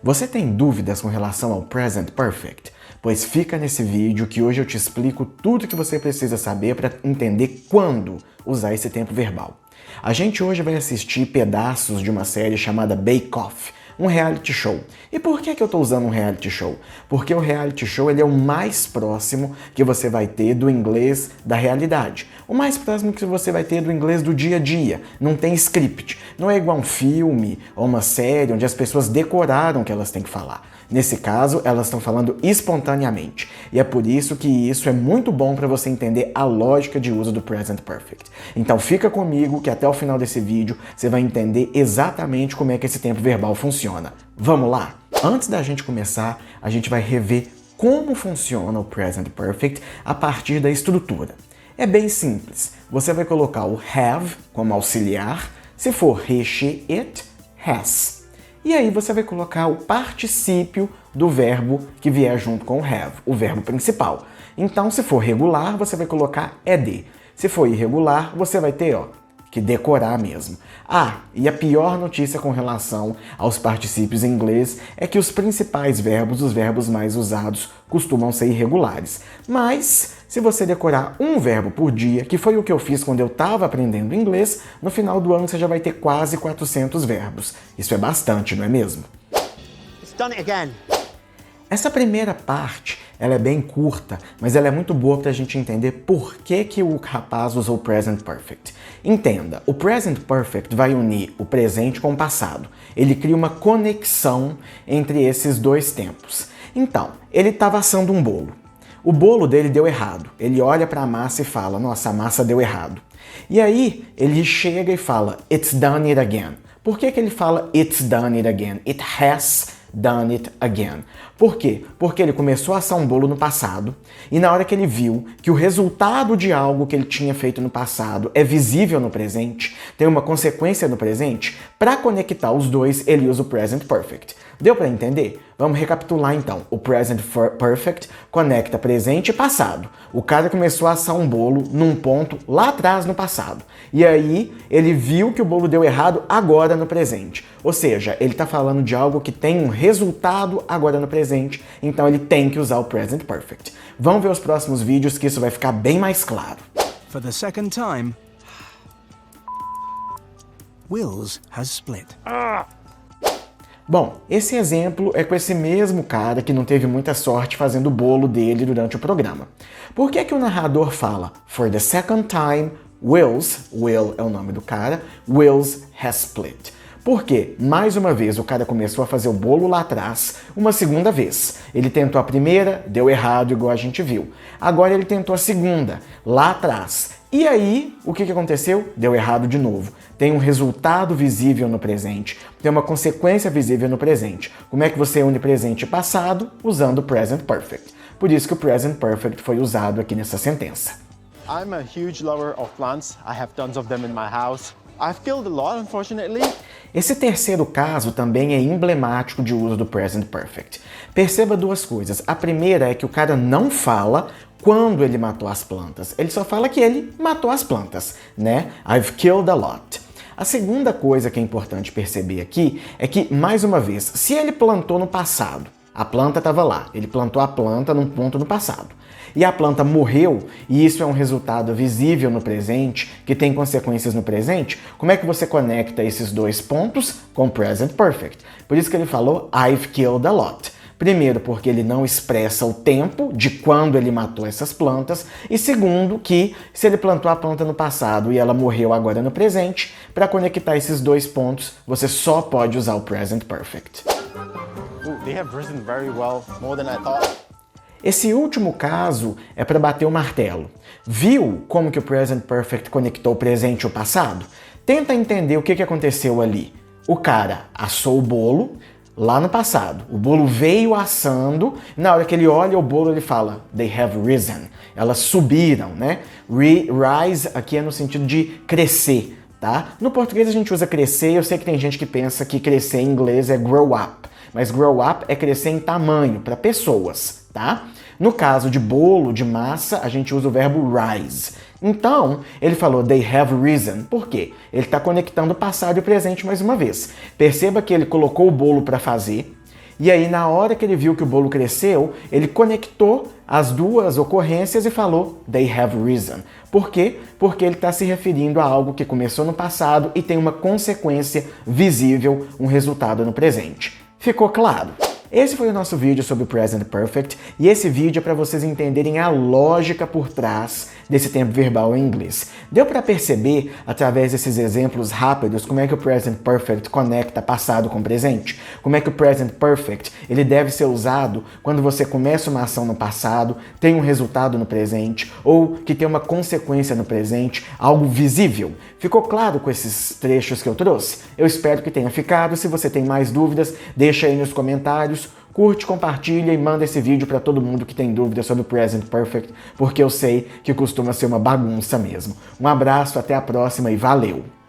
Você tem dúvidas com relação ao Present Perfect? Pois fica nesse vídeo que hoje eu te explico tudo que você precisa saber para entender quando usar esse tempo verbal. A gente hoje vai assistir pedaços de uma série chamada Bake Off, um reality show. E por que eu estou usando um reality show? Porque o reality show ele é o mais próximo que você vai ter do inglês da realidade. O mais próximo que você vai ter do inglês do dia a dia. Não tem script. Não é igual um filme ou uma série onde as pessoas decoraram o que elas têm que falar. Nesse caso, elas estão falando espontaneamente. E é por isso que isso é muito bom para você entender a lógica de uso do Present Perfect. Então fica comigo que até o final desse vídeo você vai entender exatamente como é que esse tempo verbal funciona. Vamos lá? Antes da gente começar, a gente vai rever como funciona o Present Perfect a partir da estrutura. É bem simples. Você vai colocar o have como auxiliar. Se for he, she, it, has. E aí você vai colocar o particípio do verbo que vier junto com o have, o verbo principal. Então, se for regular, você vai colocar ed. Se for irregular, você vai ter, que decorar mesmo. Ah, e a pior notícia com relação aos particípios em inglês é que os principais verbos, os verbos mais usados, costumam ser irregulares. Mas, se você decorar um verbo por dia, que foi o que eu fiz quando eu estava aprendendo inglês, no final do ano você já vai ter quase 400 verbos. Isso é bastante, não é mesmo? It's done it again. Essa primeira parte, ela é bem curta, mas ela é muito boa para a gente entender por que o rapaz usou o Present Perfect. Entenda, o Present Perfect vai unir o presente com o passado. Ele cria uma conexão entre esses dois tempos. Então, ele estava assando um bolo. O bolo dele deu errado. Ele olha para a massa e fala, nossa, a massa deu errado. E aí, ele chega e fala, it's done it again. Por que ele fala it's done it again? It has done it again. Por quê? Porque ele começou a assar um bolo no passado e na hora que ele viu que o resultado de algo que ele tinha feito no passado é visível no presente, tem uma consequência no presente, para conectar os dois ele usa o Present Perfect. Deu para entender? Vamos recapitular então. O Present Perfect conecta presente e passado. O cara começou a assar um bolo num ponto lá atrás no passado. E aí ele viu que o bolo deu errado agora no presente. Ou seja, ele está falando de algo que tem um resultado agora no presente, então ele tem que usar o Present Perfect. Vamos ver os próximos vídeos que isso vai ficar bem mais claro. For the second time, Wills has split. Bom, esse exemplo é com esse mesmo cara que não teve muita sorte fazendo o bolo dele durante o programa. Por que o narrador fala for the second time, Wills, Will é o nome do cara, Wills has split? Porque, mais uma vez, o cara começou a fazer o bolo lá atrás, uma segunda vez. Ele tentou a primeira, deu errado, igual a gente viu. Agora ele tentou a segunda, lá atrás. E aí, o que aconteceu? Deu errado de novo. Tem um resultado visível no presente, tem uma consequência visível no presente. Como é que você une presente e passado? Usando o Present Perfect. Por isso que o Present Perfect foi usado aqui nessa sentença. I'm a huge lover of plants. I have tons of them in my house. I've killed a lot, unfortunately. Esse terceiro caso também é emblemático de uso do Present Perfect. Perceba duas coisas. A primeira é que o cara não fala quando ele matou as plantas. Ele só fala que ele matou as plantas, né? I've killed a lot. A segunda coisa que é importante perceber aqui é que, mais uma vez, se ele plantou no passado, a planta estava lá, ele plantou a planta num ponto no passado, e a planta morreu, e isso é um resultado visível no presente, que tem consequências no presente, como é que você conecta esses dois pontos com o Present Perfect? Por isso que ele falou, I've killed a lot. Primeiro, porque ele não expressa o tempo de quando ele matou essas plantas, e segundo, que se ele plantou a planta no passado e ela morreu agora no presente, para conectar esses dois pontos, você só pode usar o Present Perfect. Ooh, they have risen very well, more than I thought. Esse último caso é para bater o martelo. Viu como que o Present Perfect conectou o presente e o passado? Tenta entender o que aconteceu ali. O cara assou o bolo lá no passado. O bolo veio assando, na hora que ele olha o bolo ele fala, they have risen. Elas subiram, né? Rise aqui é no sentido de crescer, tá? No português a gente usa crescer, eu sei que tem gente que pensa que crescer em inglês é grow up. Mas grow up é crescer em tamanho, para pessoas, tá? No caso de bolo, de massa, a gente usa o verbo rise. Então, ele falou they have risen. Por quê? Ele está conectando o passado e o presente mais uma vez. Perceba que ele colocou o bolo para fazer, E aí, na hora que ele viu que o bolo cresceu, ele conectou as duas ocorrências e falou "they have risen". Por quê? Porque ele está se referindo a algo que começou no passado e tem uma consequência visível, um resultado no presente. Ficou claro? Esse foi o nosso vídeo sobre o Present Perfect, e esse vídeo é para vocês entenderem a lógica por trás desse tempo verbal em inglês. Deu para perceber, através desses exemplos rápidos, como é que o Present Perfect conecta passado com presente? Como é que o Present Perfect ele deve ser usado quando você começa uma ação no passado, tem um resultado no presente, ou que tem uma consequência no presente, algo visível. Ficou claro com esses trechos que eu trouxe? Eu espero que tenha ficado. Se você tem mais dúvidas, deixa aí nos comentários. Curte, compartilha e manda esse vídeo para todo mundo que tem dúvidas sobre o Present Perfect, porque eu sei que costuma ser uma bagunça mesmo. Um abraço, até a próxima e valeu!